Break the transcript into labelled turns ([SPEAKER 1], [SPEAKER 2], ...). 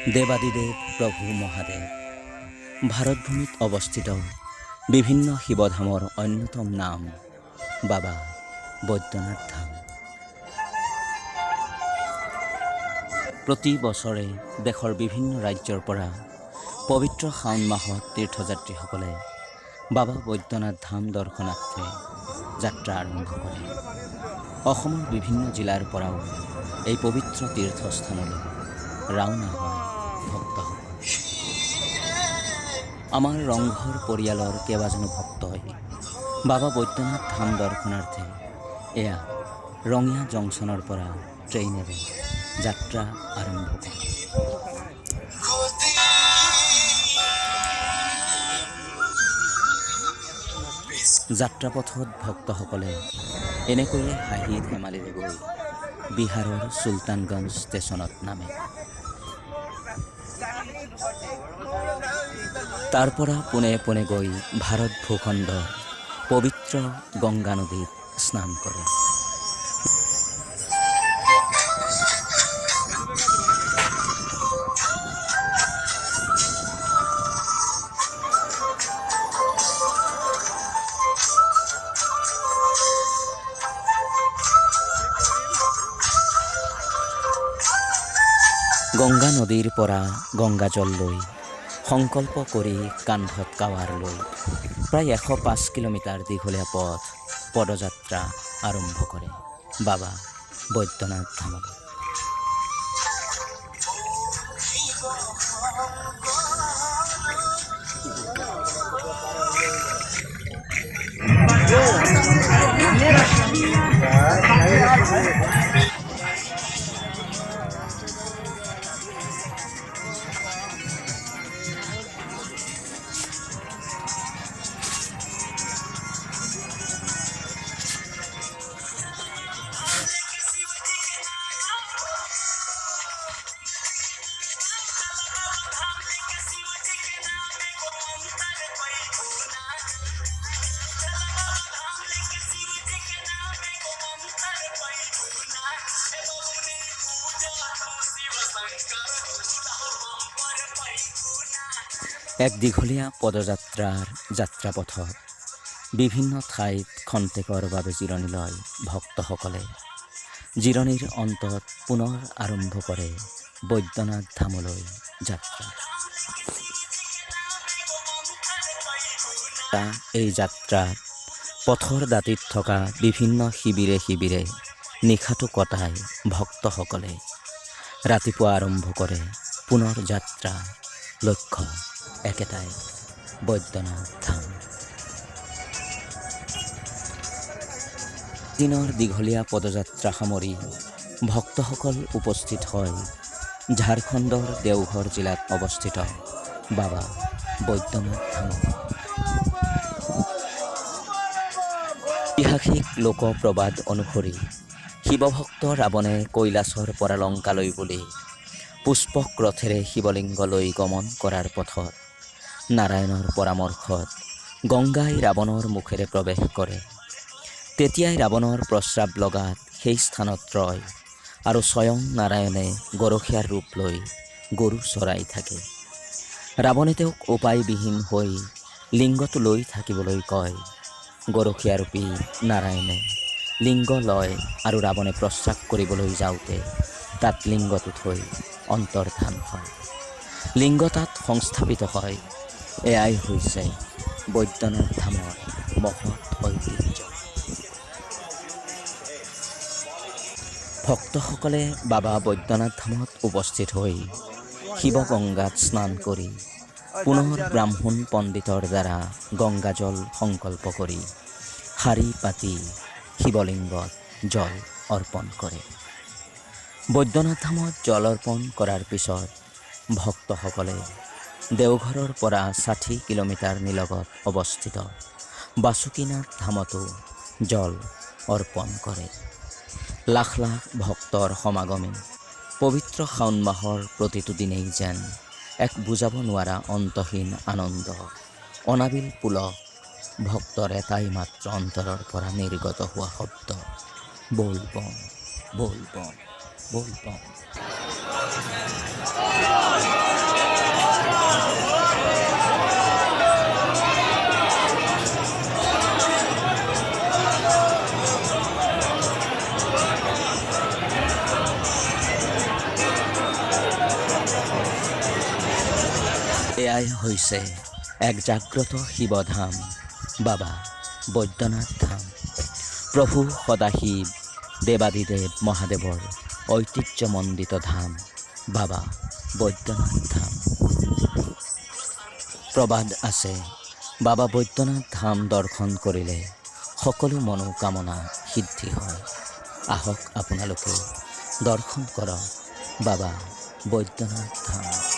[SPEAKER 1] দেবাদিদেব প্ৰভু মহাদেৱ ভাৰতভূমিত অৱস্থিত বিভিন্ন শিৱধামৰ অন্যতম নাম বাবা বৈদ্যনাথ ধাম। প্ৰতি বছৰে দেশৰ বিভিন্ন ৰাজ্যৰ পৰা পবিত্ৰ শাওণ মাহত তীৰ্থযাত্ৰীসকলে বাবা বৈদ্যনাথ ধাম দৰ্শনাৰ্থে যাত্ৰা আৰম্ভ কৰে। অসমৰ বিভিন্ন জিলাৰ পৰাও এই পবিত্ৰ তীৰ্থস্থানলৈ ৰাওনা হয় ভক্তসকল। আমাৰ ৰংঘৰ পৰিয়ালৰ কেইবাজনো ভক্তই বাবা বৈদ্যনাথ ধাম দৰ্শনাৰ্থে এয়া ৰঙিয়া জংচনৰ পৰা ট্ৰেইনেৰে যাত্ৰা আৰম্ভ কৰে। যাত্ৰাপথত ভক্তসকলে এনেকৈয়ে হাঁহি ধেমালিৰে গৈ বিহাৰৰ চুলতানগঞ্জ ষ্টেচনত নামে। তাৰ পৰা পোনে পোনে গৈ ভাৰত ভূখণ্ডৰ পবিত্ৰ গংগা নদীত স্নান কৰে। গংগা নদীৰ পৰা গংগা জল লৈ সংকল্প কৰি কান্ধত কাৱাৰ লৈ প্ৰায় 105 কিলোমিটাৰ দীঘলীয়া পথ পদযাত্ৰা আৰম্ভ কৰে বাবা বৈদ্যনাথ ধামলৈ। এক দীঘলীয়া পদযাত্ৰাৰ যাত্ৰাপথত বিভিন্ন ঠাইত খন্তেকৰ বাবে জিৰণি লয় ভক্তসকলে। জিৰণিৰ অন্তত পুনৰ আৰম্ভ কৰে বৈদ্যনাথ ধামলৈ যাত্ৰা। এই যাত্ৰাত পথৰ দাঁতিত থকা বিভিন্ন শিবিৰে শিবিৰে নিশাটো কটাই ভক্তসকলে ৰাতিপুৱা আৰম্ভ কৰে পুনৰ যাত্ৰা। লক্ষ্য একেটাই, বৈদ্যনাথ ধাম। দিনৰ দীঘলীয়া পদযাত্ৰা সামৰি ভক্তসকল উপস্থিত হয় ঝাৰখণ্ডৰ দেওঘৰ জিলাত অৱস্থিত বাবা বৈদ্যনাথ ধাম। ঐতিহাসিক লোকপ্ৰবাদ অনুসৰি শিৱভক্ত ৰাৱণে কৈলাশৰ পৰা লংকালৈ বুলি পুষ্পক ৰথেৰে শিৱলিংগলৈ গমন কৰাৰ পথত নাৰায়ণৰ পৰামৰ্শত গংগাই ৰাৱণৰ মুখেৰে প্ৰৱেশ কৰে। তেতিয়াই ৰাৱণৰ প্ৰস্ৰাৱ লগাত সেই স্থানত ৰয় আৰু স্বয়ং নাৰায়ণে গৰখীয়াৰ ৰূপ লৈ গৰু চৰাই থাকে। ৰাৱণে তেওঁক উপায়বিহীন হৈ লিংগটো লৈ থাকিবলৈ কয়। গৰখীয়াৰূপী নাৰায়ণে লিংগ লয় আৰু ৰাৱণে প্ৰস্ৰাৱ কৰিবলৈ যাওঁতে তাত লিংগটো থৈ অন্তৰ্ধান হয়। লিংগ তাত সংস্থাপিত হয়। এয়াই হৈছে বৈদ্যনাথ ধামৰ মহৎ ঐতিহ্য। ভক্তসকলে বাবা বৈদ্যনাথ ধামত উপস্থিত হৈ শিৱগংগাত স্নান কৰি পুনৰ ব্ৰাহ্মণ পণ্ডিতৰ দ্বাৰা গংগাজল সংকল্প কৰি শাৰী পাতি শিৱলিংগত জল অৰ্পণ কৰে। বৈদ্যনাথ ধামত জল অৰ্পণ কৰাৰ পিছত ভক্তসকলে দেওঘৰৰ পৰা 60 কিলোমিটাৰ নিলগত অৱস্থিত বাসুকীনাথ ধামতো জল অৰ্পণ কৰে। লাখ লাখ ভক্তৰ সমাগমে পবিত্ৰ শাওণ মাহৰ প্ৰতিটো দিনেই যেন এক বুজাব নোৱাৰা অন্তহীন আনন্দ। অনাবিল পুলক ভক্তৰ এটাই মাত্ৰ অন্তৰৰ পৰা নিৰ্গত হোৱা শব্দ, বল বম বল বম বল বম। এয়াই হৈছে এক জাগ্ৰত শিৱধাম, বাবা বৈদ্যনাথ ধাম। প্ৰভু সদাশিৱ দেৱাদিদেৱ মহাদেৱৰ ঐতিহ্যমণ্ডিত ধাম, বাবা বৈদ্যনাথ ধাম। প্ৰবাদ আছে, বাবা বৈদ্যনাথ ধাম দৰ্শন কৰিলে সকলো মনোকামনা সিদ্ধি হয়। আহক আপোনালোকে দৰ্শন কৰক বাবা বৈদ্যনাথ ধাম।